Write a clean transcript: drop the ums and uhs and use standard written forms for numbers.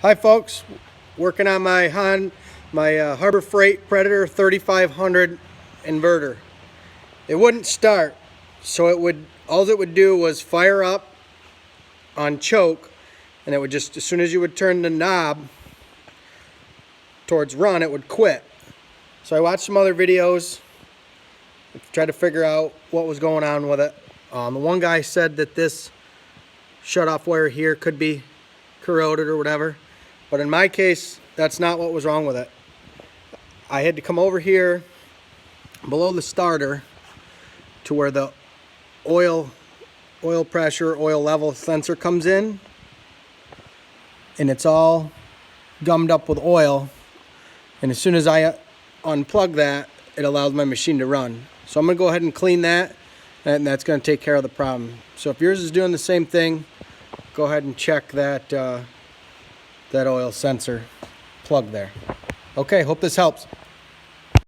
Hi folks, working on my Harbor Freight Predator 3500 inverter. It wouldn't start, so all it would do was fire up on choke, and it would just, as soon as you would turn the knob towards run, it would quit. So I watched some other videos, tried to figure out what was going on with it. The one guy said that this shutoff wire here could be corroded or whatever. But in my case, that's not what was wrong with it. I had to come over here below the starter to where the oil pressure, oil level sensor comes in, and it's all gummed up with oil. And as soon as I unplug that, it allows my machine to run. So I'm gonna go ahead and clean that, and that's gonna take care of the problem. So if yours is doing the same thing, go ahead and check that that oil sensor plug there. Okay, hope this helps.